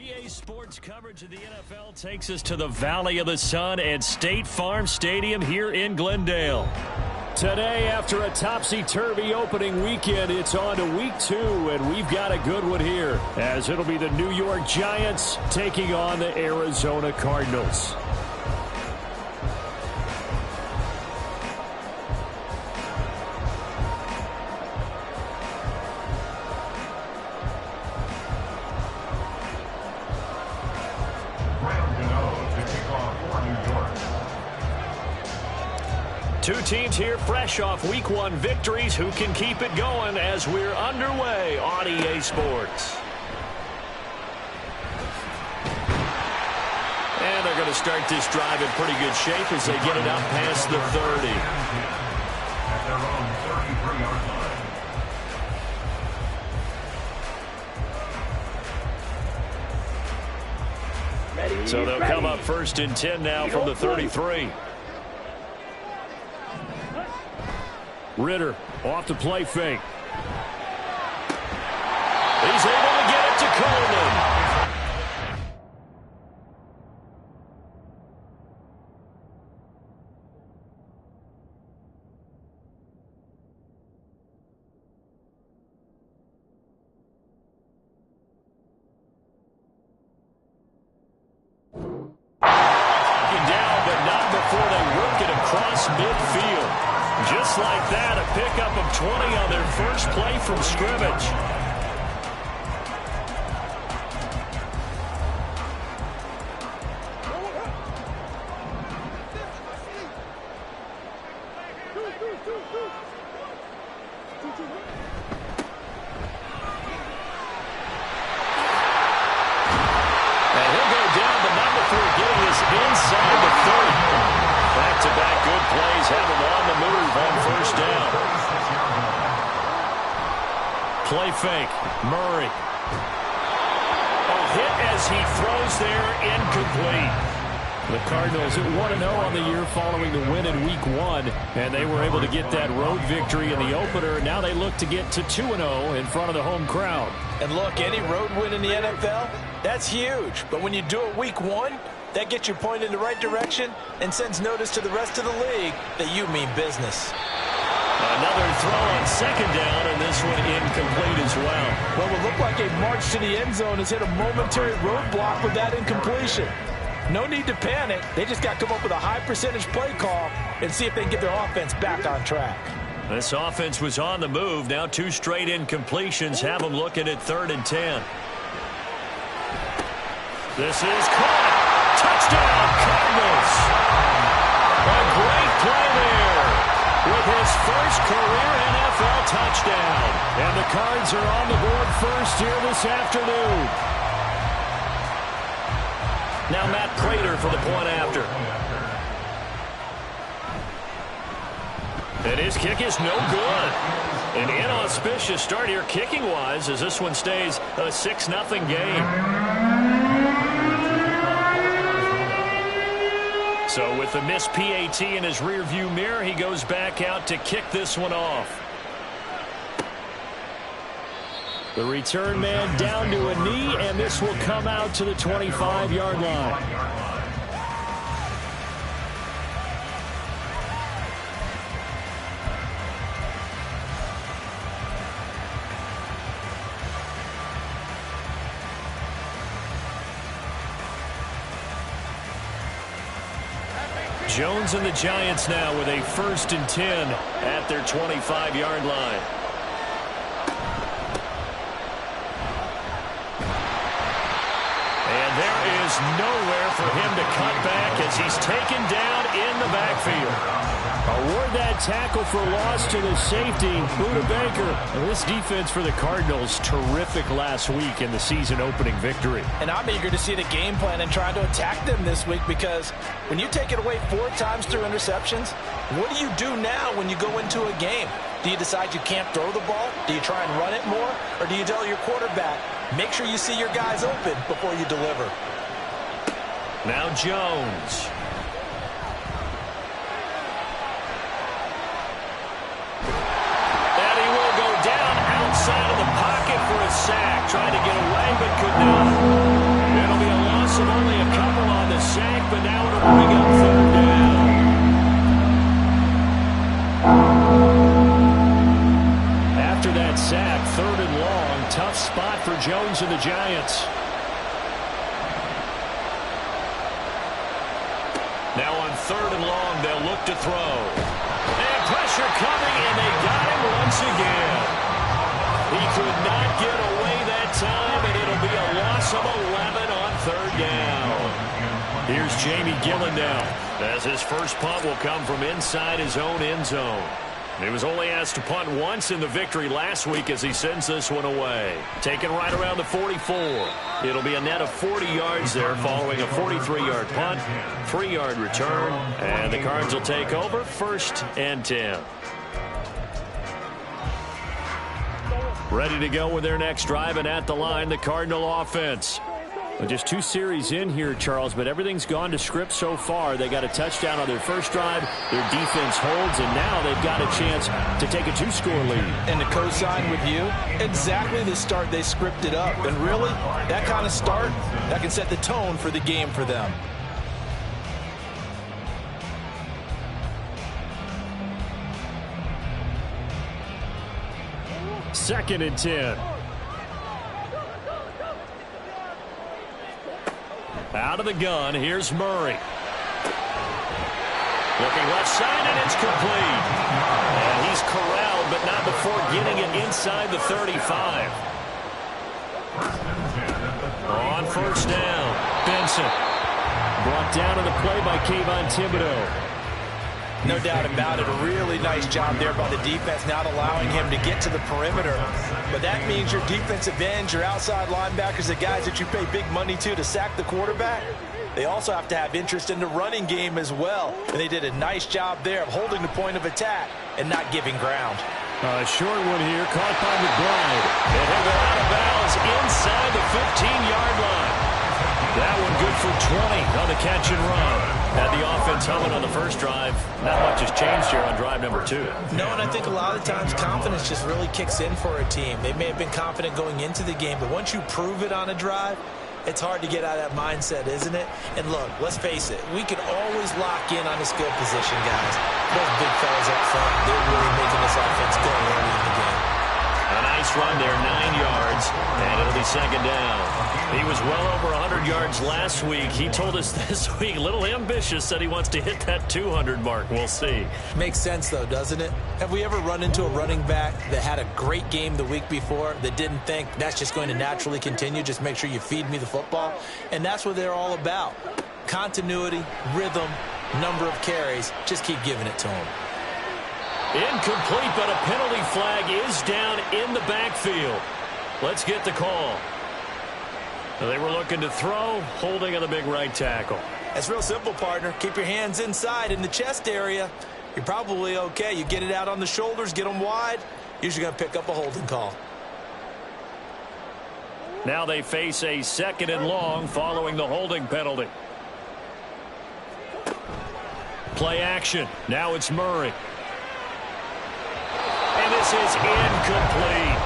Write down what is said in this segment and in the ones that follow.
EA Sports coverage of the NFL takes us to the Valley of the Sun at State Farm Stadium here in Glendale. Today, after a topsy-turvy opening weekend, it's on to week 2, and we've got a good one here, as it'll be the New York Giants taking on the Arizona Cardinals. Two teams here fresh off Week 1 victories. Who can keep it going as we're underway on EA Sports? And they're going to start this drive in pretty good shape as they get it up past the 30. So they'll come up 1st and 10 now from the 33. Ritter off the play fake. He's able to get it to Coleman. Down, but not before they work it across midfield. Just like that, a pickup of 20 on their first play from scrimmage. And he'll go down, but not before getting this inside the 30. Back-to-back good plays have him on the move on 1st down. Play fake. Murray. A hit as he throws there, incomplete. The Cardinals at 1-0 on the year following the win in Week 1, and they were able to get that road victory in the opener. Now they look to get to 2-0 in front of the home crowd. And look, any road win in the NFL, that's huge. But when you do it Week 1, that gets you pointed in the right direction and sends notice to the rest of the league that you mean business. Another throw on 2nd down, and this one incomplete as well. What would look like a march to the end zone has hit a momentary roadblock with that incompletion. No need to panic. They just got to come up with a high percentage play call and see if they can get their offense back on track. This offense was on the move. Now 2 straight incompletions have them looking at 3rd and 10. This is caught. Touchdown, Cardinals. A great play there with his first career NFL touchdown. And the Cards are on the board first here this afternoon. Now Matt Prater for the point after. And his kick is no good. An inauspicious start here kicking-wise as this one stays a 6-0 game. So with the missed PAT in his rearview mirror, he goes back out to kick this one off. The return man down to a knee, and this will come out to the 25-yard line. Jones and the Giants now with a 1st and 10 at their 25-yard line. And there is nowhere for him to cut back as he's taken down in the backfield. Award that tackle for loss to the safety, Buda Baker. And this defense for the Cardinals, terrific last week in the season-opeing victory. And I'm eager to see the game plan and try to attack them this week, because when you take it away 4 times through interceptions, what do you do now when you go into a game? Do you decide you can't throw the ball? Do you try and run it more? Or do you tell your quarterback, make sure you see your guys open before you deliver? Now Jones. And he will go down outside of the pocket for a sack. Trying to get away, but could not. loss of only a couple on the sack, but now it'll bring up third down. After that sack, third and long, tough spot for Jones and the Giants. Now on third and long, they'll look to throw. And pressure coming, and they got him once again. He could not get away that time, and it'll be a loss of 11 on third down. Here's Jamie Gillen now, as his first punt will come from inside his own end zone. He was only asked to punt once in the victory last week as he sends this one away. Taken right around the 44. It'll be a net of 40 yards there following a 43-yard punt, 3-yard return, and the Cards will take over 1st and 10. Ready to go with their next drive, and at the line, the Cardinal offense. Well, just 2 series in here, Charles, but everything's gone to script so far. They got a touchdown on their first drive. Their defense holds, and now they've got a chance to take a 2-score lead. And to co-sign with you, exactly the start they scripted up. And really, that kind of start, that can set the tone for the game for them. Second and 10. Out of the gun, here's Murray. Looking left side, and it's complete. And he's corralled, but not before getting it inside the 35. On first down, Benson. Brought down to the play by Kayvon Thibodeau. No doubt about it. A really nice job there by the defense, not allowing him to get to the perimeter. But that means your defensive ends, your outside linebackers, the guys that you pay big money to sack the quarterback, they also have to have interest in the running game as well. And they did a nice job there of holding the point of attack and not giving ground. A short one here, caught by McBride. And he'll go out of bounds inside the 15-yard line. That one good for 20 on the catch and run. Had the offense humming on the first drive. Not much has changed here on drive number 2. No, and I think a lot of times confidence just really kicks in for a team. They may have been confident going into the game, but once you prove it on a drive, it's hard to get out of that mindset, isn't it? And look, let's face it, we can always lock in on a skill position, guys. Those big fellas up front, they're really making this offense go early in the game. A nice run there, 9 yards, and it'll be second down. He was well over 100 yards last week. He told us this week, a little ambitious, said he wants to hit that 200 mark. We'll see. Makes sense, though, doesn't it? Have we ever run into a running back that had a great game the week before that didn't think that's just going to naturally continue? Just make sure you feed me the football. And that's what they're all about. Continuity, rhythm, number of carries. Just keep giving it to them. Incomplete, but a penalty flag is down in the backfield. Let's get the call. They were looking to throw, holding on the big right tackle. That's real simple, partner. Keep your hands inside in the chest area. You're probably okay. You get it out on the shoulders, get them wide. Usually going to pick up a holding call. Now they face a 2nd and long following the holding penalty. Play action. Now it's Murray. And this is incomplete.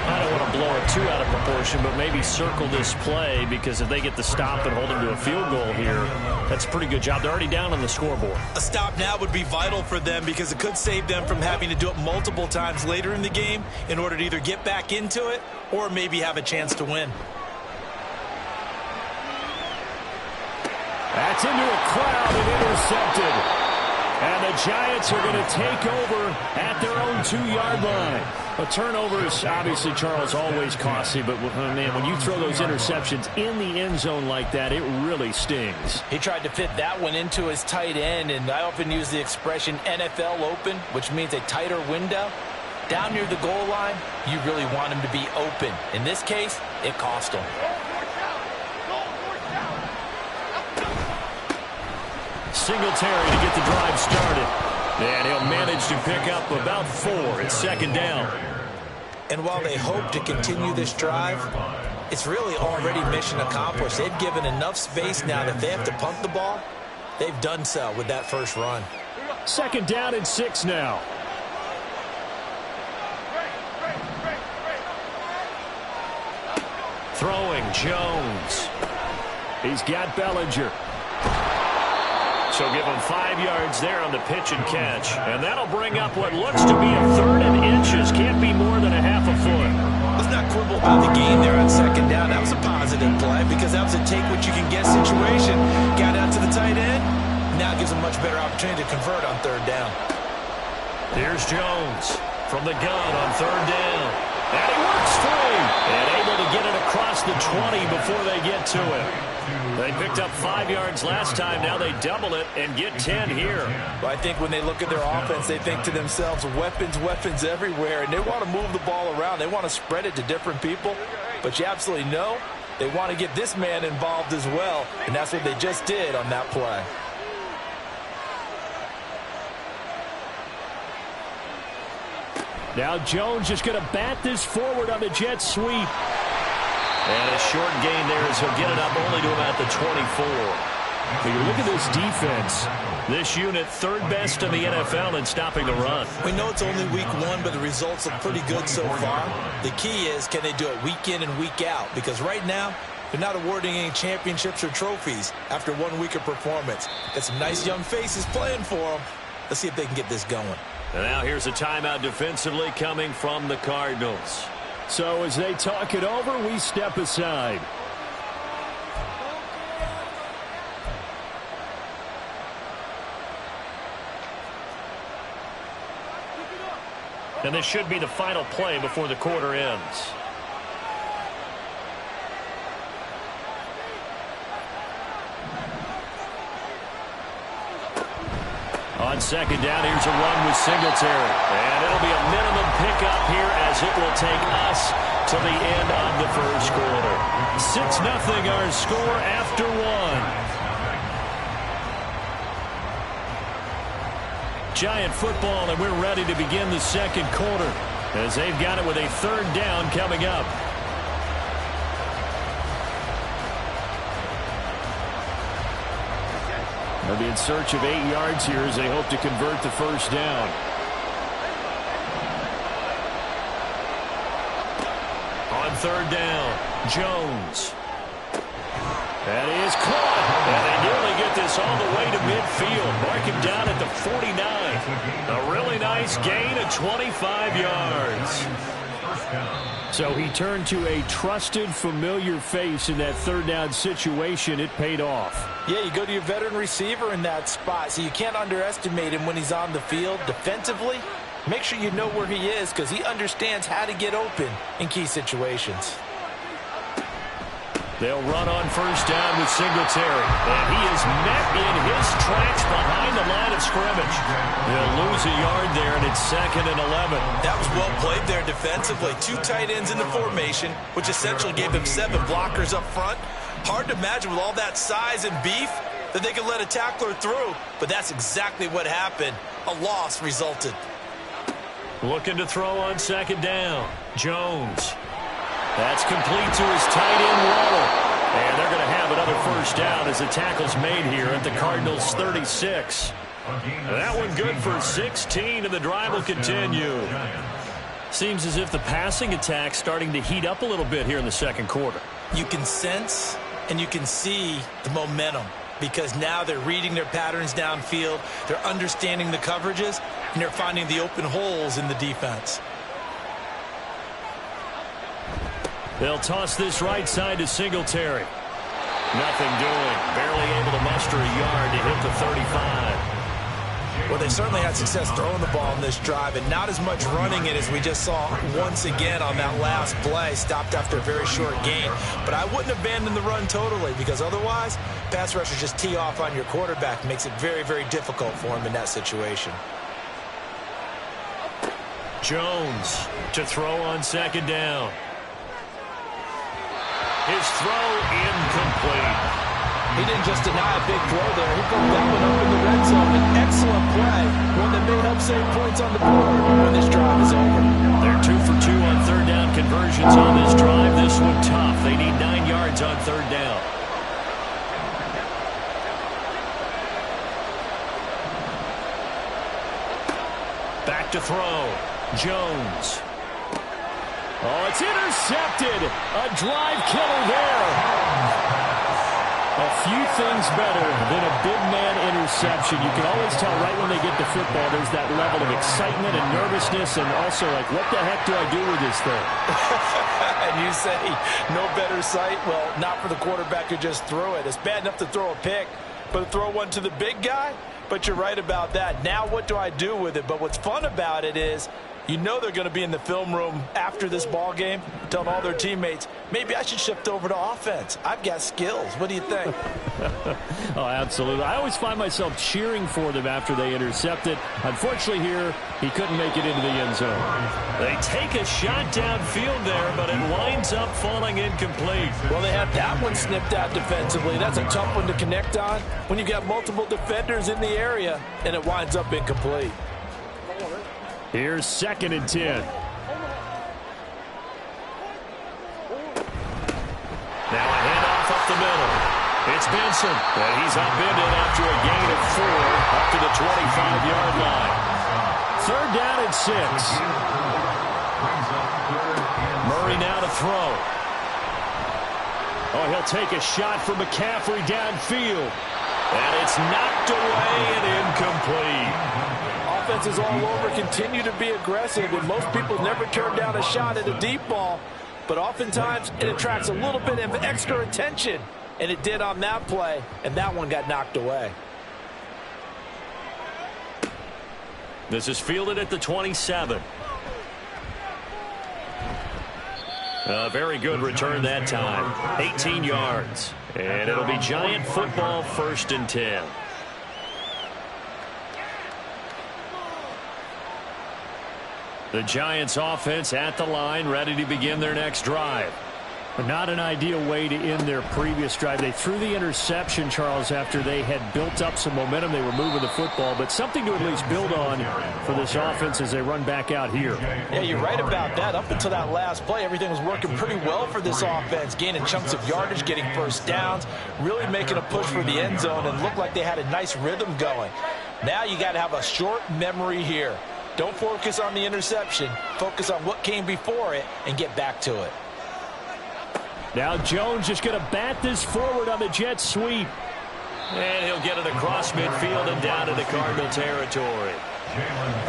I don't want to blow it too out of proportion, but maybe circle this play, because if they get the stop and hold them to a field goal here, that's a pretty good job. They're already down on the scoreboard. A stop now would be vital for them, because it could save them from having to do it multiple times later in the game in order to either get back into it or maybe have a chance to win. That's into a crowd and intercepted. And the Giants are going to take over at their own 2-yard line. A turnover is obviously, Charles, always costly, but man, when you throw those interceptions in the end zone like that, it really stings. He tried to fit that one into his tight end, and I often use the expression NFL open, which means a tighter window. Down near the goal line, you really want him to be open. In this case, it cost him. Singletary to get the drive started. And he'll manage to pick up about 4. It's second down. And while they hope to continue this drive, it's really already mission accomplished. They've given enough space now that if they have to punt the ball, they've done so with that first run. Second down and 6 now. Throwing Jones. He's got Bellinger. So give him 5 yards there on the pitch and catch. And that'll bring up what looks to be a 3rd and inches. Can't be more than a half a foot. Let's not quibble about the game there on 2nd down. That was a positive play because that was a take-what-you-can-get situation. Got out to the tight end. Now gives him much better opportunity to convert on 3rd down. Here's Jones from the gun on 3rd down. And he works free. And able to get it across the 20 before they get to it. They picked up 5 yards last time. Now they double it and get 10 here. Well, I think when they look at their offense, they think to themselves, weapons, weapons everywhere. And they want to move the ball around. They want to spread it to different people. But you absolutely know they want to get this man involved as well. And that's what they just did on that play. Now Jones just going to bat this forward on the jet sweep. And a short gain there as he'll get it up only to about the 24. But you look at this defense. This unit 3rd best in the NFL in stopping the run. We know it's only week 1, but the results look pretty good so far. The key is, can they do it week in and week out? Because right now, they're not awarding any championships or trophies after 1 week of performance. Got some nice young faces playing for them. Let's see if they can get this going. And now here's a timeout defensively coming from the Cardinals. So as they talk it over, we step aside. And this should be the final play before the quarter ends. On 2nd down, here's a run with Singletary. And it'll be a minimum pickup here as it will take us to the end of the 1st quarter. 6-0 our score after 1. Giant football, and we're ready to begin the 2nd quarter as they've got it with a 3rd down coming up. They'll be in search of 8 yards here as they hope to convert the 1st down. On 3rd down, Jones. That is caught. And they nearly get this all the way to midfield. Mark him down at the 49. A really nice gain of 25 yards. So he turned to a trusted, familiar face in that 3rd down situation. It paid off. Yeah, you go to your veteran receiver in that spot, so you can't underestimate him when he's on the field. Defensively, make sure you know where he is because he understands how to get open in key situations. They'll run on 1st down with Singletary. And he is met in his tracks behind the line of scrimmage. They'll lose a yard there, and it's 2nd and 11. That was well played there defensively. 2 tight ends in the formation, which essentially gave them 7 blockers up front. Hard to imagine with all that size and beef that they could let a tackler through. But that's exactly what happened. A loss resulted. Looking to throw on 2nd down. Jones. That's complete to his tight end Waddle. And they're going to have another 1st down as the tackle's made here at the Cardinals' 36. That one good for 16, and the drive will continue. Seems as if the passing attack's starting to heat up a little bit here in the 2nd quarter. You can sense and you can see the momentum because now they're reading their patterns downfield, they're understanding the coverages, and they're finding the open holes in the defense. They'll toss this right side to Singletary. Nothing doing. Barely able to muster a yard to hit the 35. Well, they certainly had success throwing the ball in this drive and not as much running it as we just saw once again on that last play. Stopped after a very short gain. But I wouldn't abandon the run totally because otherwise, pass rushers just tee off on your quarterback. Makes it very, very difficult for him in that situation. Jones to throw on 2nd down. His throw incomplete. He didn't just deny a big throw there. He put that one up in the red zone. An excellent play. One that may help save points on the board when this drive is over. They're 2 for 2 on 3rd down conversions on this drive. This one tough. They need 9 yards on 3rd down. Back to throw. Jones. Oh, it's intercepted. A drive killer there. few things better than a big man interception. You can always tell right when they get the football, there's that level of excitement and nervousness, and also like, what the heck do I do with this thing? And you say, no better sight? Well, not for the quarterback who just threw it. It's bad enough to throw a pick, but to throw one to the big guy? But you're right about that. Now what do I do with it? But what's fun about it is, you know they're going to be in the film room after this ball game, telling all their teammates, maybe I should shift over to offense. I've got skills. What do you think? Oh, absolutely. I always find myself cheering for them after they intercept it. Unfortunately here, he couldn't make it into the end zone. They take a shot downfield there, but it winds up falling incomplete. Well, they have that one snipped out defensively. That's a tough one to connect on when you've got multiple defenders in the area, and it winds up incomplete. Here's 2nd and 10. Now a handoff up the middle. It's Benson. And he's upended after a gain of 4 up to the 25-yard line. 3rd down and 6. Murray now to throw. Oh, he'll take a shot for McCaffrey downfield. And it's knocked away and incomplete. Offenses all over continue to be aggressive, and most people never turn down a shot at a deep ball. But oftentimes, it attracts a little bit of extra attention, and it did on that play, and that one got knocked away. This is fielded at the 27. A very good return that time. 18 yards. And it'll be Giant football, 1st and 10. The Giants offense at the line, ready to begin their next drive. Not an ideal way to end their previous drive. They threw the interception, Charles, after they had built up some momentum. They were moving the football, but something to at least build on for this offense as they run back out here. Yeah, you're right about that. Up until that last play, everything was working pretty well for this offense, gaining chunks of yardage, getting first downs, really making a push for the end zone, and looked like they had a nice rhythm going. Now you got to have a short memory here. Don't focus on the interception. Focus on what came before it and get back to it. Now Jones just going to bat this forward on the jet sweep. And he'll get it across midfield and down into Cardinal territory.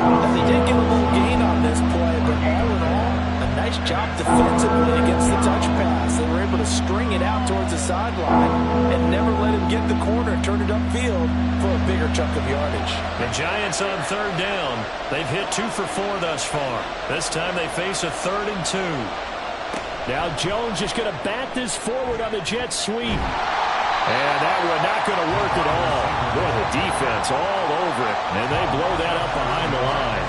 Now, they did get a little gain on this play, but all in all, a nice job defensively against the touch pass. They were able to string it out towards the sideline and never let him get the corner, turn it upfield for a bigger chunk of yardage. The Giants on 3rd down. They've hit 2 for 4 thus far. This time they face a 3rd and 2. Now Jones just going to bat this forward on the jet sweep. And that one not going to work at all. Boy, the defense all over it. And they blow that up behind the line.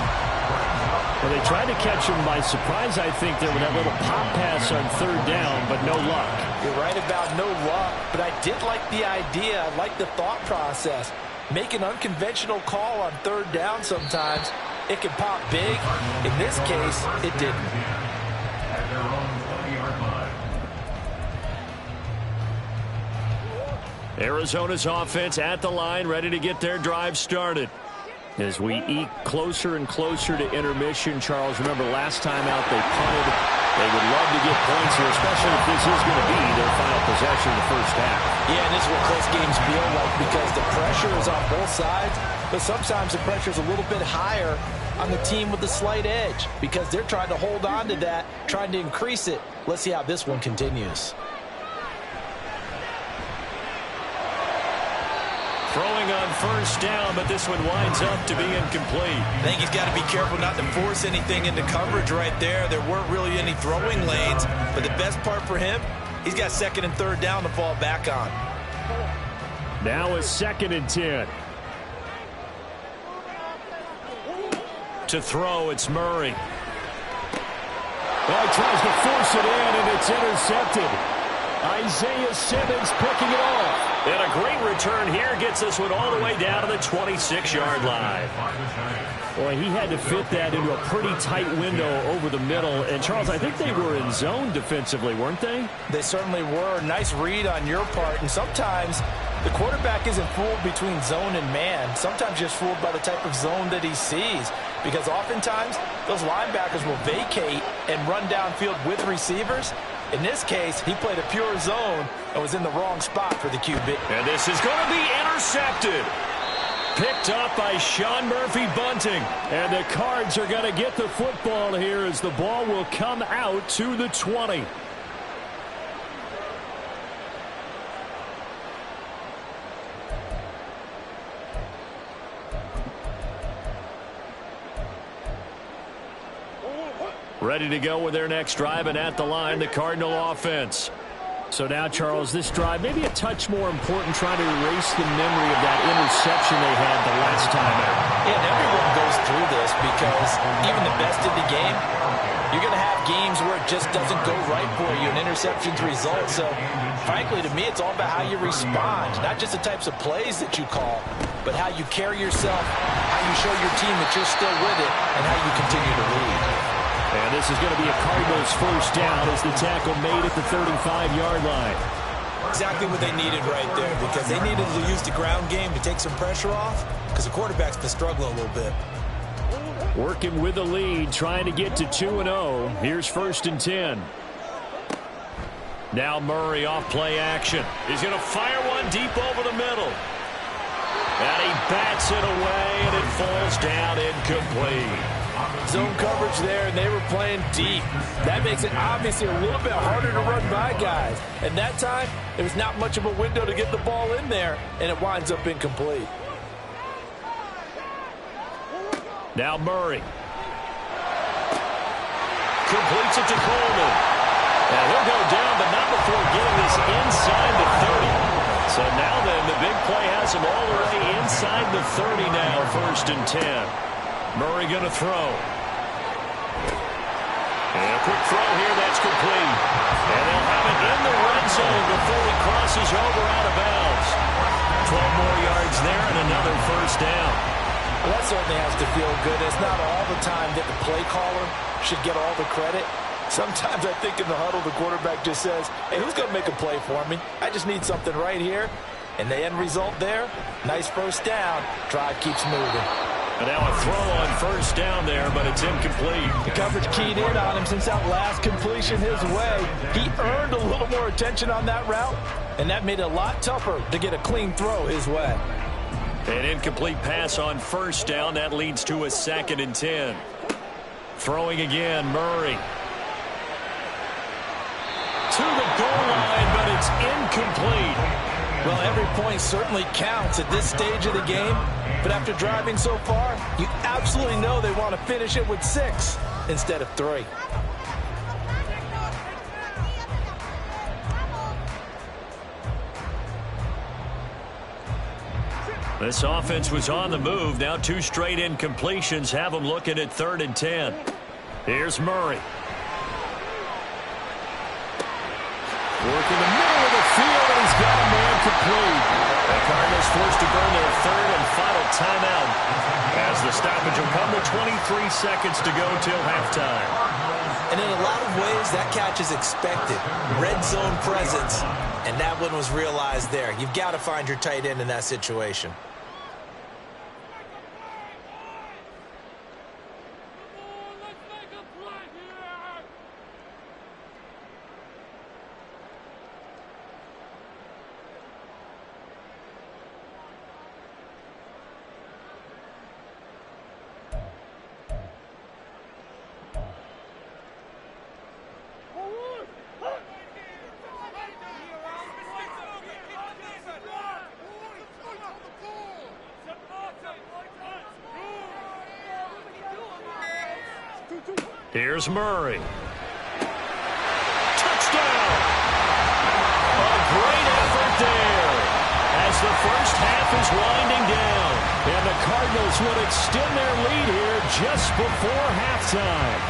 Well, they tried to catch him by surprise, I think, there with that little pop pass on 3rd down, but no luck. You're right about no luck, but I did like the idea. I like the thought process. Make an unconventional call on 3rd down sometimes. It can pop big. In this case, it didn't. Arizona's offense at the line, ready to get their drive started. As we eke closer and closer to intermission, Charles, remember last time out they punted. They would love to get points here, especially if this is going to be their final possession of the first half. Yeah, and this is what close games feel like because the pressure is on both sides, but sometimes the pressure is a little bit higher on the team with the slight edge because they're trying to hold on to that, trying to increase it. Let's see how this one continues. Throwing on 1st down, but this one winds up to be incomplete. I think he's got to be careful not to force anything into coverage right there. There weren't really any throwing lanes, but the best part for him, he's got 2nd and 3rd down to fall back on. Now a 2nd and 10. To throw, it's Murray. Well, he tries to force it in, and it's intercepted. Isaiah Simmons picking it off. And a great return here gets this one all the way down to the 26-yard line. Boy, he had to fit that into a pretty tight window over the middle. And, Charles, I think they were in zone defensively, weren't they? They certainly were. Nice read on your part. And sometimes the quarterback isn't fooled between zone and man. Sometimes just fooled by the type of zone that he sees. Because oftentimes those linebackers will vacate and run downfield with receivers. In this case, he played a pure zone and was in the wrong spot for the QB. And this is going to be intercepted. Picked up by Sean Murphy-Bunting. And the Cards are going to get the football here as the ball will come out to the 20. Ready to go with their next drive, and at the line, the Cardinal offense. So now, Charles, this drive maybe a touch more important, trying to erase the memory of that interception they had the last time out. Yeah, and everyone goes through this because even the best in the game, you're going to have games where it just doesn't go right for you, and interceptions result. So, frankly, to me, it's all about how you respond, not just the types of plays that you call, but how you carry yourself, how you show your team that you're still with it, and how you continue to lead. And this is going to be a Cardinals first down as the tackle made at the 35-yard line. Exactly what they needed right there, because they needed to use the ground game to take some pressure off, because the quarterback's been struggling a little bit. Working with the lead, trying to get to 2-0. Here's 1st and 10. Now Murray off play action. He's going to fire one deep over the middle. And he bats it away, and it falls down incomplete. Zone coverage there, and they were playing deep. That makes it obviously a little bit harder to run by guys. And that time, there was not much of a window to get the ball in there, and it winds up incomplete. Now Murray. Completes it to Coleman. And he'll go down, but not before getting this inside the 30. So now then, the big play has him all the way inside the 30 now, 1st and 10. Murray going to throw. And a quick throw here, that's complete. And they'll have it in the red zone before he crosses over out of bounds. 12 more yards there and another 1st down. Well, that certainly has to feel good. It's not all the time that the play caller should get all the credit. Sometimes I think in the huddle, the quarterback just says, hey, who's going to make a play for me? I just need something right here. And the end result there, nice 1st down. Drive keeps moving. And now a throw on 1st down there, but it's incomplete. The coverage keyed in on him since that last completion his way. He earned a little more attention on that route, and that made it a lot tougher to get a clean throw his way. An incomplete pass on 1st down. That leads to a 2nd and 10. Throwing again, Murray. To the goal line, but it's incomplete. Well, every point certainly counts at this stage of the game. But after driving so far, you absolutely know they want to finish it with 6 instead of 3. This offense was on the move. Now 2 straight incompletions have them looking at 3rd and 10. Here's Murray. Working the middle of the field, and he's got a man complete. The Cardinals forced to burn their 3rd and final timeout as the stoppage will come with 23 seconds to go till halftime. And in a lot of ways, that catch is expected. Red zone presence, and that one was realized there. You've got to find your tight end in that situation. Here's Murray. Touchdown! A great effort there as the first half is winding down. And the Cardinals would extend their lead here just before halftime.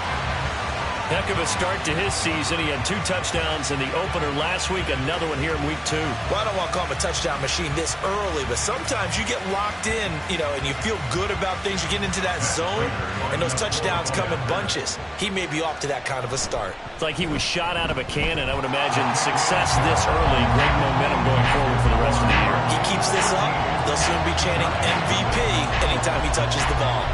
Heck of a start to his season. He had 2 touchdowns in the opener last week, another one here in week 2. Well, I don't want to call him a touchdown machine this early, but sometimes you get locked in, and you feel good about things. You get into that zone, and those touchdowns come in bunches. He may be off to that kind of a start. It's like he was shot out of a cannon. I would imagine success this early, great momentum going forward for the rest of the year. He keeps this up, they'll soon be chanting MVP anytime he touches the ball.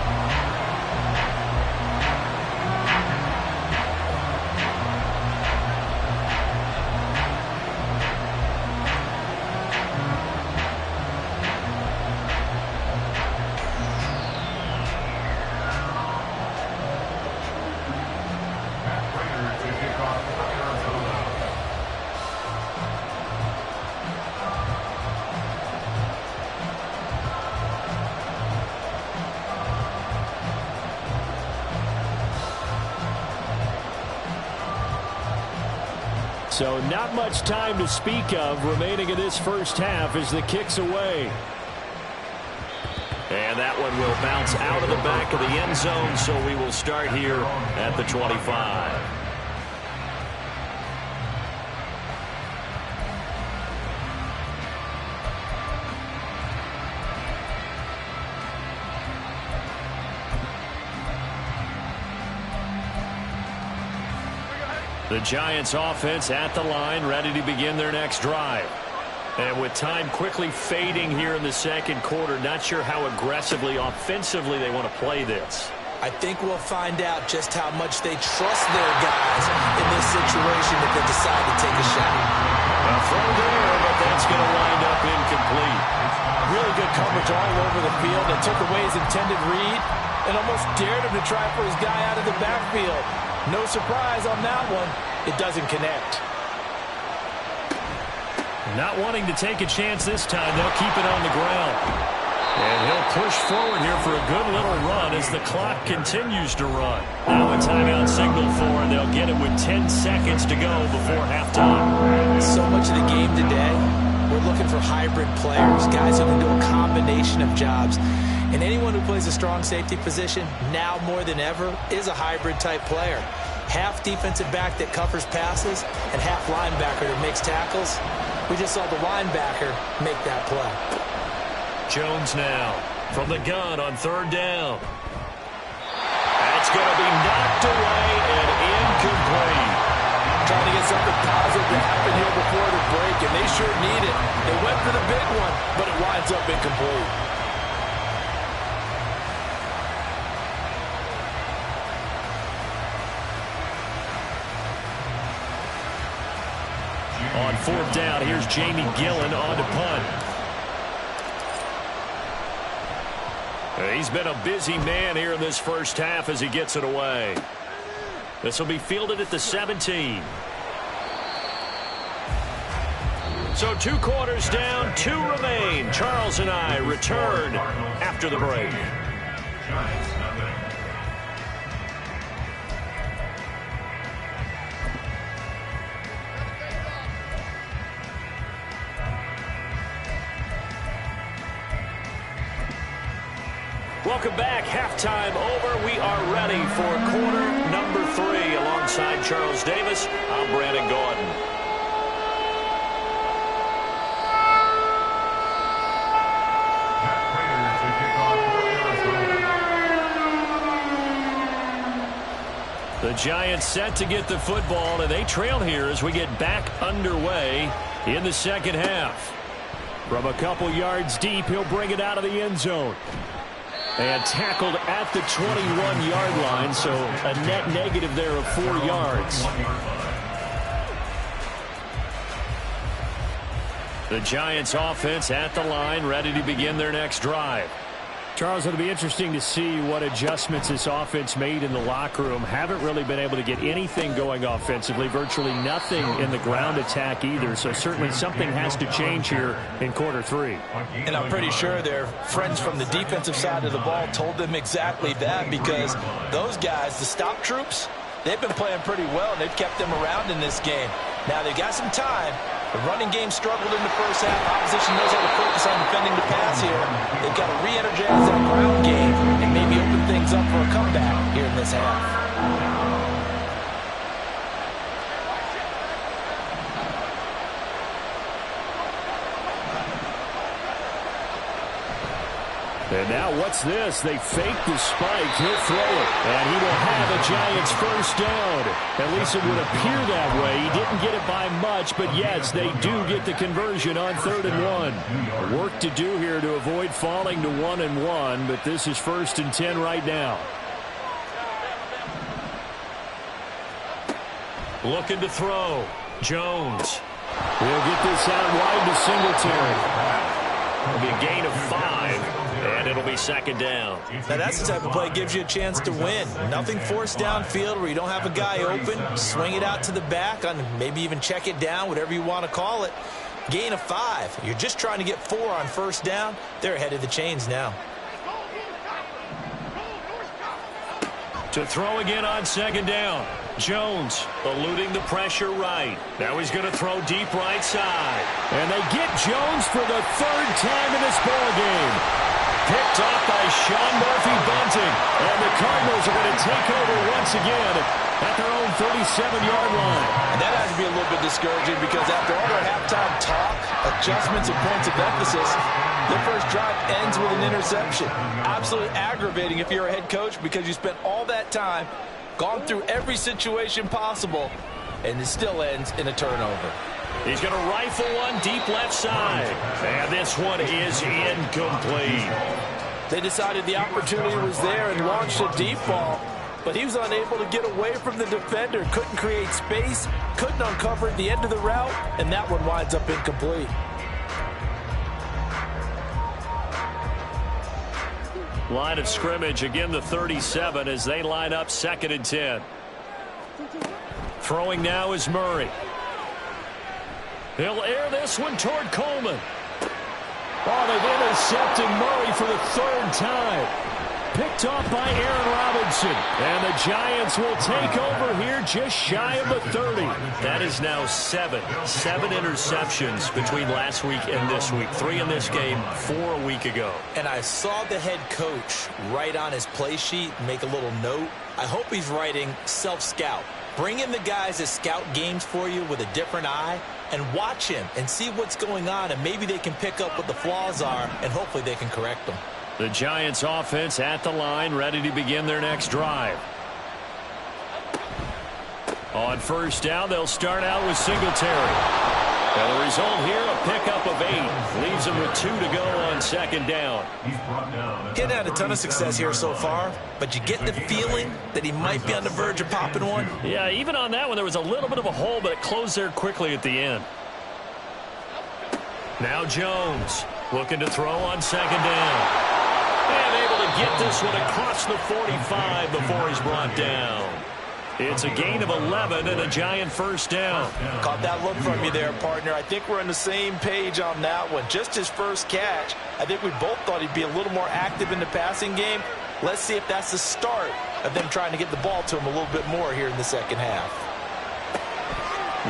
So not much time to speak of remaining in this first half as the kick's away. And that one will bounce out of the back of the end zone, so we will start here at the 25. The Giants offense at the line, ready to begin their next drive. And with time quickly fading here in the second quarter, not sure how aggressively, offensively they want to play this. I think we'll find out just how much they trust their guys in this situation if they decide to take a shot. A throw there, but that's going to wind up incomplete. Really good coverage all over the field. They took away his intended read and almost dared him to try for his guy out of the backfield. No surprise on that one. It doesn't connect. Not wanting to take a chance this time. They'll keep it on the ground. And he'll push forward here for a good little run as the clock continues to run. Now a timeout signal for, and they'll get it with 10 seconds to go before halftime. So much of the game today, we're looking for hybrid players, guys who can do a combination of jobs. And anyone who plays a strong safety position, now more than ever, is a hybrid type player. Half defensive back that covers passes and half linebacker that makes tackles. We just saw the linebacker make that play. Jones now from the gun on third down. That's going to be knocked away and incomplete. Trying to get something positive to happen here before the break, and they sure need it. They went for the big one, but it winds up incomplete. On fourth down, here's Jamie Gillen on to punt. He's been a busy man here in this first half as he gets it away. This will be fielded at the 17. So 2 quarters down, 2 remain. Charles and I return after the break. Welcome back. Halftime over. We are ready for quarter number 3. Alongside Charles Davis, I'm Brandon Gordon. The Giants set to get the football, and they trail here as we get back underway in the second half. From a couple yards deep, he'll bring it out of the end zone. And tackled at the 21-yard line, so a net negative there of 4 yards. The Giants offense at the line, ready to begin their next drive. Charles, it'll be interesting to see what adjustments this offense made in the locker room. Haven't really been able to get anything going offensively, virtually nothing in the ground attack either. So certainly something has to change here in quarter 3. And I'm pretty sure their friends from the defensive side of the ball told them exactly that, because those guys, the stop troops, they've been playing pretty well, and they've kept them around in this game. Now they've got some time. The running game struggled in the first half. Opposition knows how to focus on defending the pass here. They've got to re-energize that ground game and maybe open things up for a comeback here in this half. And now what's this? They fake the spike. He'll throw it. And he will have a Giants first down. At least it would appear that way. He didn't get it by much, but yes, they do get the conversion on 3rd and 1. Work to do here to avoid falling to 1 and 1, but this is 1st and 10 right now. Looking to throw. Jones. He'll get this out wide to Singletary. It'll be a gain of 5. And it'll be 2nd down. Now that's the type of play that gives you a chance to win. Nothing forced downfield where you don't have a guy open. Swing it out to the back, on maybe even check it down, whatever you want to call it. Gain of 5. You're just trying to get 4 on 1st down. They're ahead of the chains now. To throw again on 2nd down. Jones eluding the pressure right. Now he's going to throw deep right side. And they get Jones for the third time in this ballgame. Picked off by Sean Murphy-Bunting. And the Cardinals are going to take over once again at their own 37-yard line. And that has to be a little bit discouraging because after all their halftime talk, adjustments and points of emphasis, their first drive ends with an interception. Absolutely aggravating if you're a head coach because you spent all that time, gone through every situation possible, and it still ends in a turnover. He's going to rifle one deep left side. And this one is incomplete. They decided the opportunity was there and launched a deep ball, but he was unable to get away from the defender. Couldn't create space, couldn't uncover at the end of the route, and that one winds up incomplete. Line of scrimmage, again the 37 as they line up 2nd and 10. Throwing now is Murray. He'll air this one toward Coleman. Oh, they've intercepted Murray for the 3rd time. Picked off by Aaron Robinson. And the Giants will take over here just shy of the 30. That is now 7 interceptions between last week and this week. 3 in this game, 4 a week ago. And I saw the head coach write on his play sheet, make a little note. I hope he's writing self-scout. Bring in the guys that scout games for you with a different eye and watch him and see what's going on, and maybe they can pick up what the flaws are, and hopefully they can correct them. The Giants offense at the line, ready to begin their next drive. On 1st down, they'll start out with Singletary. And the result here, a pickup of 8. Leaves him with 2 to go on 2nd down. He hadn't had a ton of success here so far, but you get the feeling that he might be on the verge of popping one. Yeah, even on that one, there was a little bit of a hole, but it closed there quickly at the end. Now Jones looking to throw on 2nd down. And able to get this one across the 45 before he's brought down. It's a gain of 11 and a Giant 1st down. Caught that look from you there, partner. I think we're on the same page on that one. Just his first catch. I think we both thought he'd be a little more active in the passing game. Let's see if that's the start of them trying to get the ball to him a little bit more here in the 2nd half.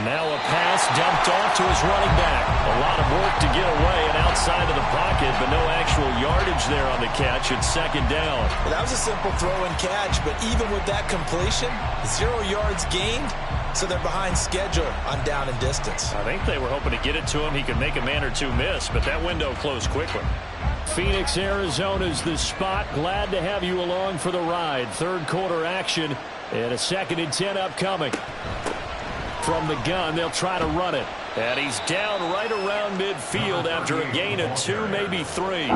Now a pass dumped off to his running back. A lot of work to get away and outside of the pocket, but no actual yardage there on the catch. It's 2nd down. Well, that was a simple throw and catch, but even with that completion, 0 yards gained, so they're behind schedule on down and distance. I think they were hoping to get it to him. He could make a man or 2 miss, but that window closed quickly. Phoenix, Arizona's the spot. Glad to have you along for the ride. 3rd quarter action and a 2nd and 10 upcoming. From the gun, they'll try to run it. And he's down right around midfield after a gain of 2, maybe 3.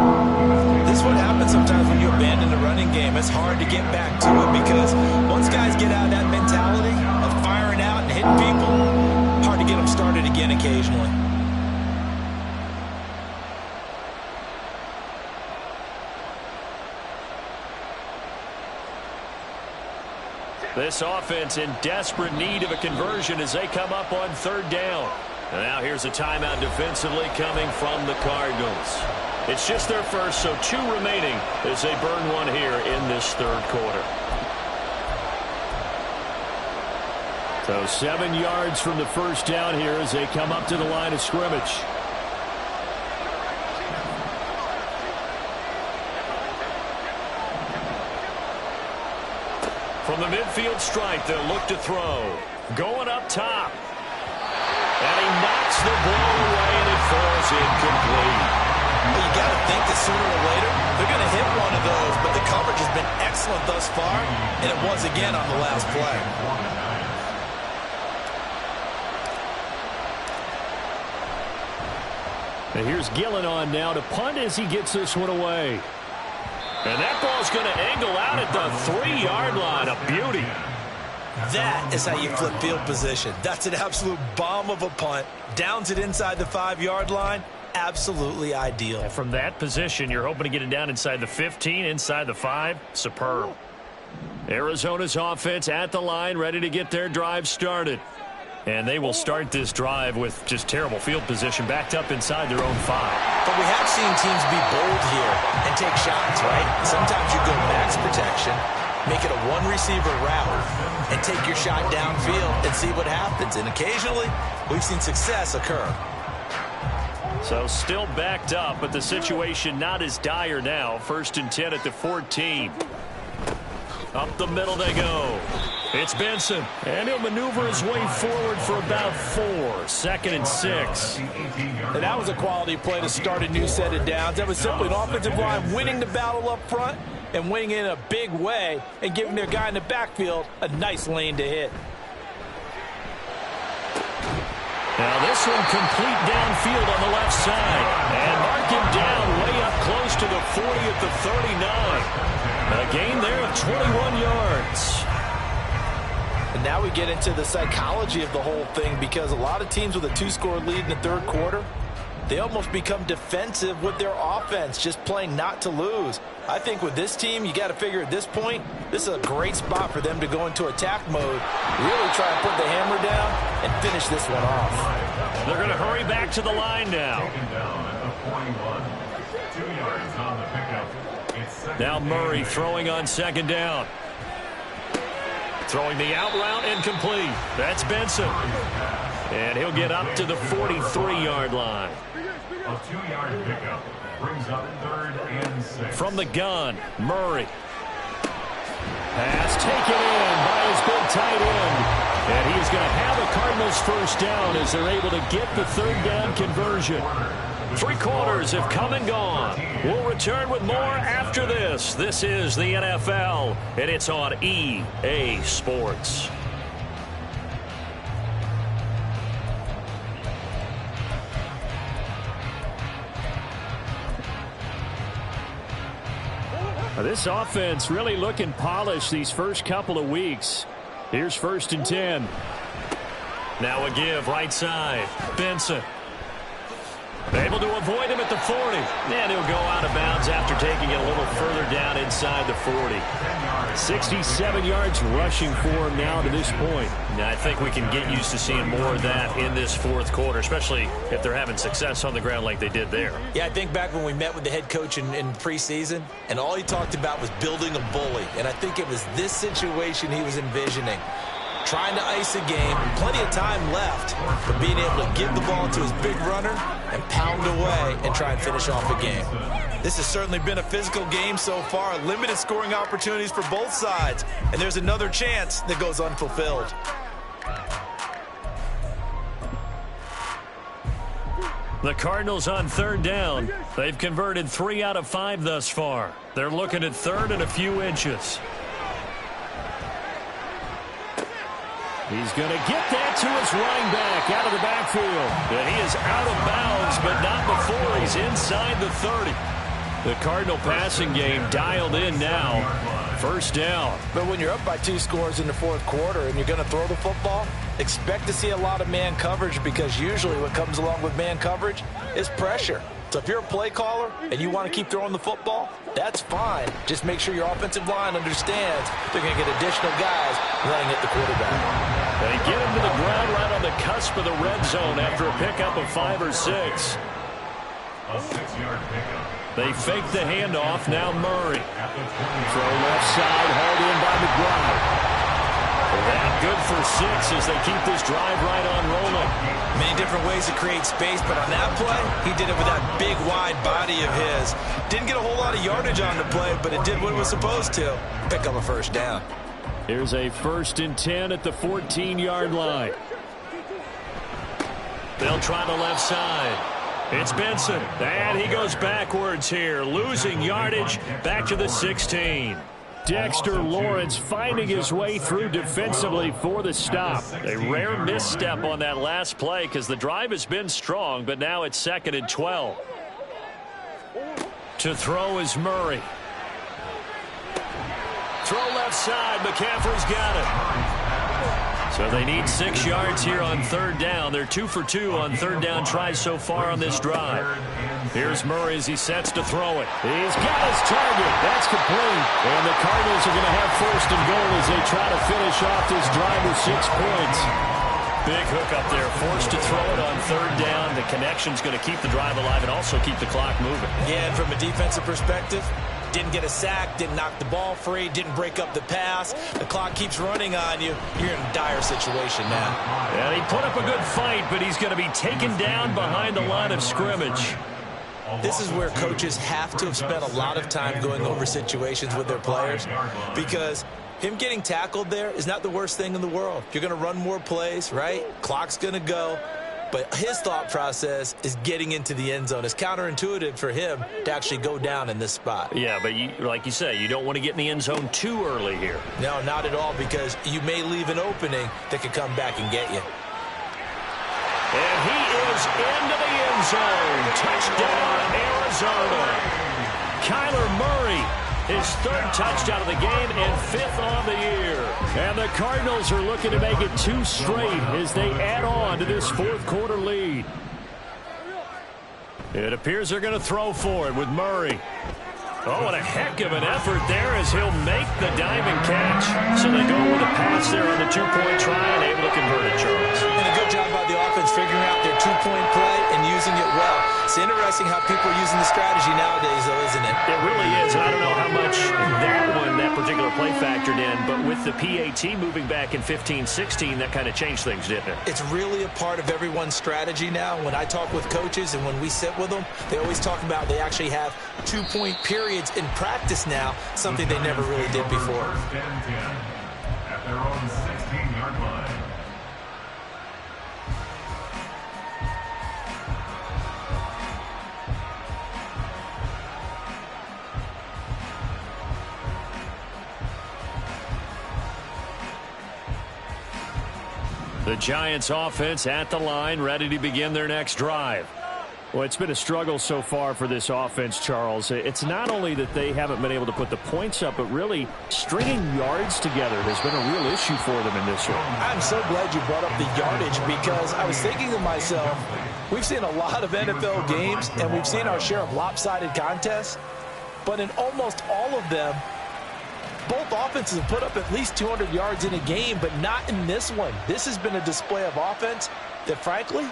This is what happens sometimes when you abandon the running game. It's hard to get back to it because once guys get out of that mentality of firing out and hitting people, hard to get them started again occasionally. This offense in desperate need of a conversion as they come up on 3rd down. And now here's a timeout defensively coming from the Cardinals. It's just their first, so 2 remaining as they burn one here in this 3rd quarter. So 7 yards from the 1st down here as they come up to the line of scrimmage. From the midfield stripe, they'll look to throw. Going up top. And he knocks the ball away, and it falls incomplete. Well, you got to think that sooner or later, they're going to hit one of those, but the coverage has been excellent thus far, and it was again on the last play. And here's Gillen on now to punt as he gets this one away. And that ball's going to angle out at the 3-yard line. A beauty. That is how you flip field position. That's an absolute bomb of a punt. Downs it inside the 5-yard line. Absolutely ideal. And from that position, you're hoping to get it down inside the 15, inside the 5. Superb. Arizona's offense at the line, ready to get their drive started. And they will start this drive with just terrible field position, backed up inside their own 5. But we have seen teams be bold here and take shots, right? Sometimes you go max protection, make it a one-receiver route, and take your shot downfield and see what happens. And occasionally, we've seen success occur. So still backed up, but the situation not as dire now. 1st and 10 at the 14. Up the middle they go. It's Benson, and he'll maneuver his way forward for about 4. 2nd and 6. And that was a quality play to start a new set of downs. That was simply an offensive line winning the battle up front and winning in a big way and giving their guy in the backfield a nice lane to hit. Now this one complete downfield on the left side. And mark him down way up close to the 40 at the 39. A gain there of 21 yards. And now we get into the psychology of the whole thing, because a lot of teams with a 2-score lead in the 3rd quarter, they almost become defensive with their offense, just playing not to lose. I think with this team, you got to figure at this point, this is a great spot for them to go into attack mode, really try and put the hammer down and finish this one off. They're going to hurry back to the line now. Now Murray throwing on 2nd down. Throwing the out route, incomplete. That's Benson. And he'll get up to the 43-yard line. A 2-yard pickup brings up 3rd and 6. From the gun, Murray. Pass taken in by his big tight end. And he's going to have a Cardinals 1st down as they're able to get the 3rd down conversion. 3 quarters have come and gone. We'll return with more after this. This is the NFL, and it's on EA Sports. This offense really looking polished these first couple of weeks. Here's 1st and 10. Now a give right side. Benson. Able to avoid him at the 40. And he'll go out of bounds after taking it a little further down inside the 40. 67 yards rushing for him now to this point. Now, I think we can get used to seeing more of that in this 4th quarter, especially if they're having success on the ground like they did there. Yeah, I think back when we met with the head coach in preseason, and all he talked about was building a bully. And I think it was this situation he was envisioning. Trying to ice a game, plenty of time left, but being able to give the ball to his big runner and pound away and try and finish off a game. This has certainly been a physical game so far. Limited scoring opportunities for both sides, and there's another chance that goes unfulfilled. The Cardinals on 3rd down. They've converted 3 out of 5 thus far. They're looking at 3rd and a few inches. He's going to get that to his running back out of the backfield. And he is out of bounds, but not before he's inside the 30. The Cardinal passing game dialed in now. 1st down. But when you're up by 2 scores in the 4th quarter and you're going to throw the football, expect to see a lot of man coverage, because usually what comes along with man coverage is pressure. So if you're a play caller and you want to keep throwing the football, that's fine. Just make sure your offensive line understands they're going to get additional guys running at the quarterback. They get him to the ground right on the cusp of the red zone after a pickup of 5 or 6. A 6-yard pickup. They fake the handoff. Now Murray. Throw left side, hauled in by McBride. That good for 6 as they keep this drive right on rolling. Many different ways to create space, but on that play, he did it with that big, wide body of his. Didn't get a whole lot of yardage on the play, but it did what it was supposed to. Pick up a 1st down. Here's a 1st and 10 at the 14-yard line. They'll try the left side. It's Benson, and he goes backwards here, losing yardage back to the 16. Dexter Lawrence finding his way through defensively for the stop. A rare misstep on that last play because the drive has been strong, but now it's 2nd and 12. To throw is Murray. Throw left side. McCaffrey's got it. So they need 6 yards here on 3rd down. They're 2 for 2 on 3rd down tries so far on this drive. Here's Murray as he sets to throw it. He's got his target. That's complete. And the Cardinals are going to have 1st and goal as they try to finish off this drive with 6 points. Big hook up there. Forced to throw it on 3rd down. The connection's going to keep the drive alive and also keep the clock moving. Yeah, and from a defensive perspective, didn't get a sack, didn't knock the ball free, didn't break up the pass. The clock keeps running on you. You're in a dire situation now. Yeah, he put up a good fight, but he's going to be taken down behind the line of scrimmage. This is where coaches have to have spent a lot of time going over situations with their players, because him getting tackled there is not the worst thing in the world. You're going to run more plays, right? Clock's going to go. But his thought process is getting into the end zone. It's counterintuitive for him to actually go down in this spot. Yeah, but like you say, you don't want to get in the end zone too early here. No, not at all, because you may leave an opening that could come back and get you. And he is into the end zone. Touchdown, Arizona. Kyler Murray, his third touchdown of the game and fifth on the year. And the Cardinals are looking to make it 2 straight as they add on to this fourth quarter lead. It appears they're going to throw for it with Murray. Oh, what a heck of an effort there as he'll make the diamond catch. So they go with a pass there on the 2-point try and able to convert it, Charles. And a good job by the offense figuring out their 2-point play and using it well. It's interesting how people are using the strategy nowadays, though, isn't it? It really is, and I don't know how much that particular play factored in, but with the PAT moving back in 15-16, that kind of changed things, didn't it? It's really a part of everyone's strategy now. When I talk with coaches and when we sit with them, they always talk about they actually have 2-point periods in practice now, something they never really did before. First and 10 at their own 16-yard line. The Giants offense at the line, ready to begin their next drive. Well, it's been a struggle so far for this offense, Charles. It's not only that they haven't been able to put the points up, but really stringing yards together has been a real issue for them in this one. I'm so glad you brought up the yardage, because I was thinking to myself, we've seen a lot of NFL games, and we've seen our share of lopsided contests, but in almost all of them, both offenses have put up at least 200 yards in a game, but not in this one. This has been a display of offense that, frankly,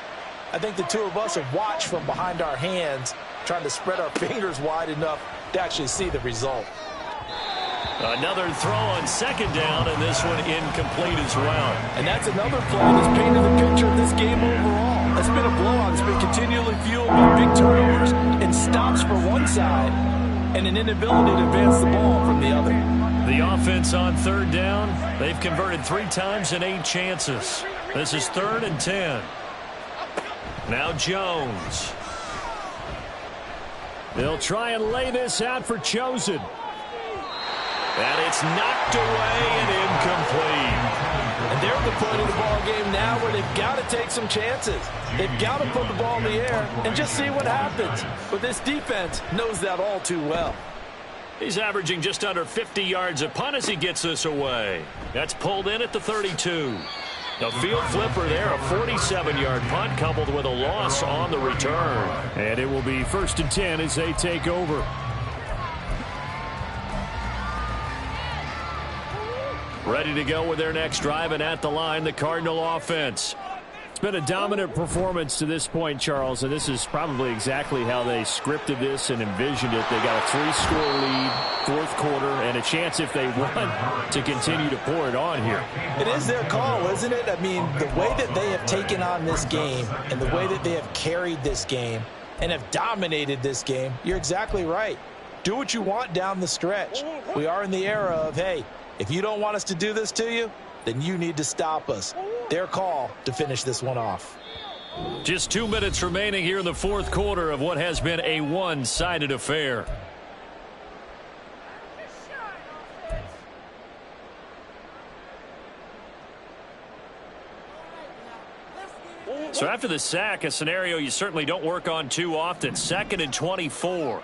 I think the two of us have watched from behind our hands, trying to spread our fingers wide enough to actually see the result. Another throw on second down, and this one incomplete as well. And that's another play that's painted the picture of this game overall. It's been a blowout. It's been continually fueled by big turnovers and stops for one side and an inability to advance the ball from the other. The offense on third down, they've converted 3 times in 8 chances. This is 3rd and 10. Now Jones. They'll try and lay this out for Chosen. And it's knocked away and incomplete. And they're at the point of the ball game now where they've got to take some chances. They've got to put the ball in the air and just see what happens. But this defense knows that all too well. He's averaging just under 50 yards a punt as he gets this away. That's pulled in at the 32. The field flipper there, a 47-yard punt coupled with a loss on the return. And it will be 1st and 10 as they take over. Ready to go with their next drive, and at the line, the Cardinal offense. It's been a dominant performance to this point, Charles, and this is probably exactly how they scripted this and envisioned it. They got a 3-score lead, 4th quarter, and a chance, if they want, to continue to pour it on here. It is their call, isn't it? I mean, the way that they have taken on this game and the way that they have carried this game and have dominated this game, you're exactly right. Do what you want down the stretch. We are in the era of, hey, if you don't want us to do this to you, then you need to stop us. Their call to finish this one off. Just 2 minutes remaining here in the 4th quarter of what has been a one-sided affair. So after the sack, a scenario you certainly don't work on too often. 2nd and 24.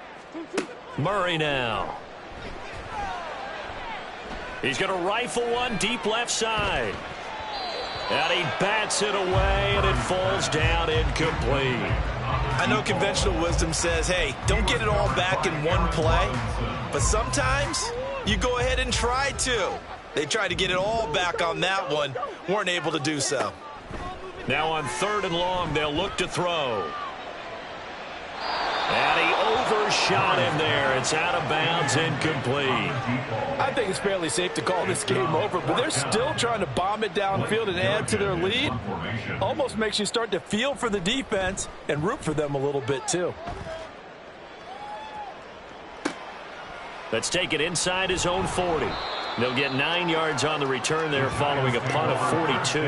Murray now. He's going to rifle one deep left side. And he bats it away, and it falls down incomplete. I know conventional wisdom says, hey, don't get it all back in one play. But sometimes you go ahead and try to. They tried to get it all back on that one, weren't able to do so. Now on 3rd and long, they'll look to throw. And he First shot in there. It's out of bounds, incomplete. I think it's fairly safe to call this game over, but they're still trying to bomb it downfield and add to their lead. Almost makes you start to feel for the defense and root for them a little bit too. Let's take it inside his own 40. They'll get 9 yards on the return there following a punt of 42.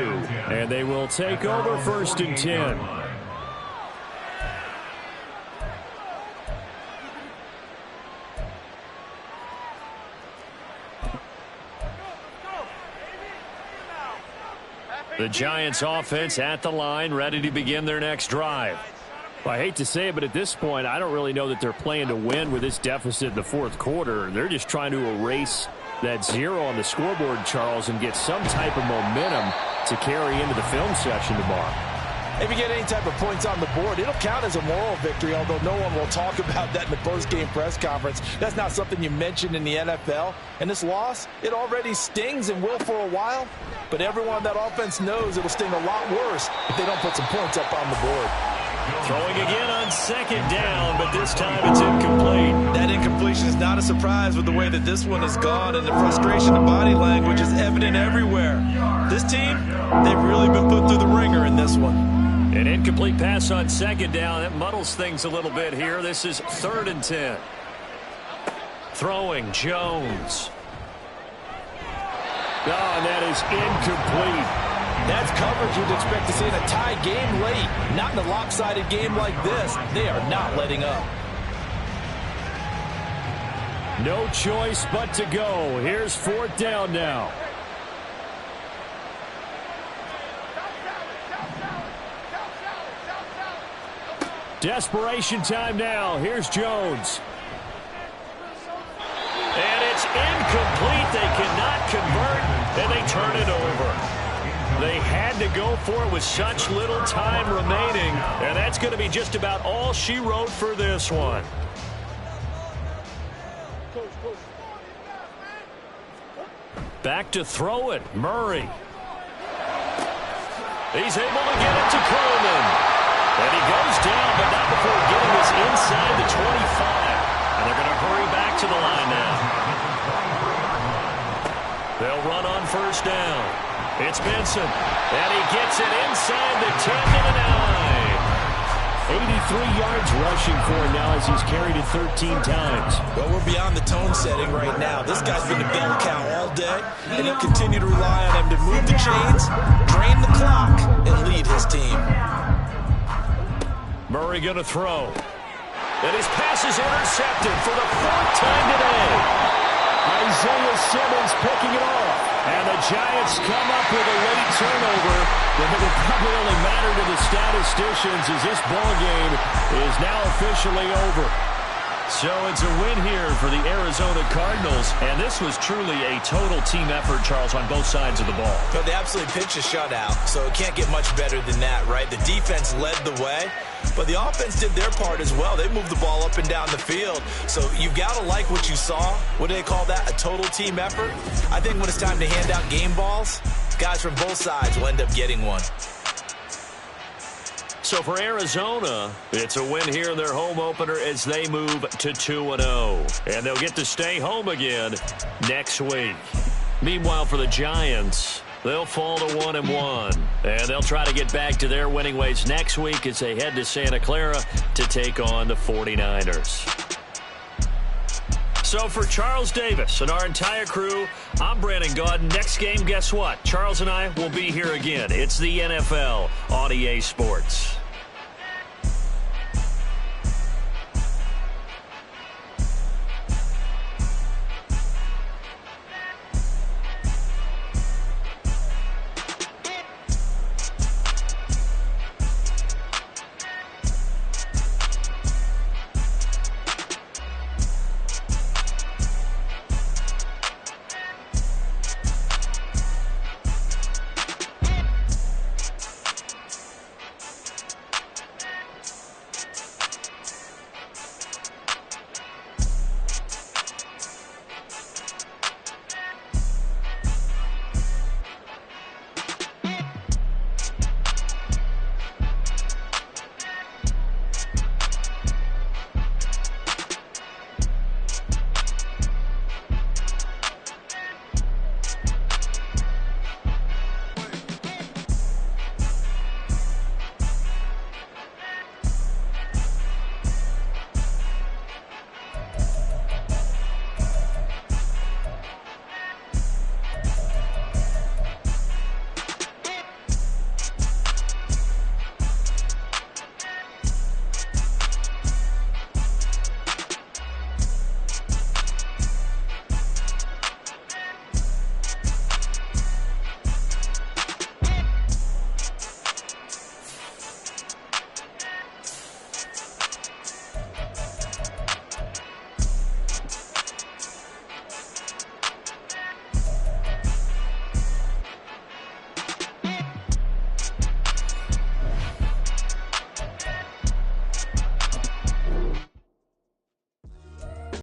And they will take over 1st and 10. The Giants offense at the line, ready to begin their next drive. Well, I hate to say it, but at this point, I don't really know that they're playing to win with this deficit in the 4th quarter. They're just trying to erase that 0 on the scoreboard, Charles, and get some type of momentum to carry into the film session tomorrow. If you get any type of points on the board, it'll count as a moral victory, although no one will talk about that in the post-game press conference. That's not something you mentioned in the NFL. And this loss, it already stings and will for a while, but everyone on that offense knows it'll sting a lot worse if they don't put some points up on the board. Throwing again on 2nd down, but this time it's incomplete. That incompletion is not a surprise with the way that this one has gone, and the frustration of body language is evident everywhere. This team, they've really been put through the ringer in this one. An incomplete pass on 2nd down. That muddles things a little bit here. This is 3rd and 10. Throwing, Jones. Oh, and that is incomplete. That's coverage you'd expect to see in a tie game late. Not in a lopsided game like this. They are not letting up. No choice but to go. Here's 4th down now. Desperation time now. Here's Jones. And it's incomplete. They cannot convert, and they turn it over. They had to go for it with such little time remaining, and that's going to be just about all she wrote for this one. Back to throw it, Murray. He's able to get it to Coleman. And he goes down, but not before getting this inside the 25. And they're going to hurry back to the line now. They'll run on 1st down. It's Benson, and he gets it inside the 10 to the 9. 83 yards rushing for him now as he's carried it 13 times. Well, we're beyond the tone setting right now. This guy's been a bell cow all day, and he'll continue to rely on him to move the chains, drain the clock, and lead his team. Murray going to throw. And his pass is intercepted for the 4th time today. Isaiah Simmons picking it off. And the Giants come up with a late turnover that will probably only matter to the statisticians as this ball game is now officially over. So it's a win here for the Arizona Cardinals, and this was truly a total team effort, Charles, on both sides of the ball. But they absolutely pitched a shutout, so it can't get much better than that, right? The defense led the way, but the offense did their part as well. They moved the ball up and down the field, so you've got to like what you saw. What do they call that? A total team effort? I think when it's time to hand out game balls, guys from both sides will end up getting one. So for Arizona, it's a win here in their home opener as they move to 2-0. And they'll get to stay home again next week. Meanwhile, for the Giants, they'll fall to 1-1. And they'll try to get back to their winning ways next week as they head to Santa Clara to take on the 49ers. So for Charles Davis and our entire crew, I'm Brandon Gaudin. Next game, guess what? Charles and I will be here again. It's the NFL on EA Sports.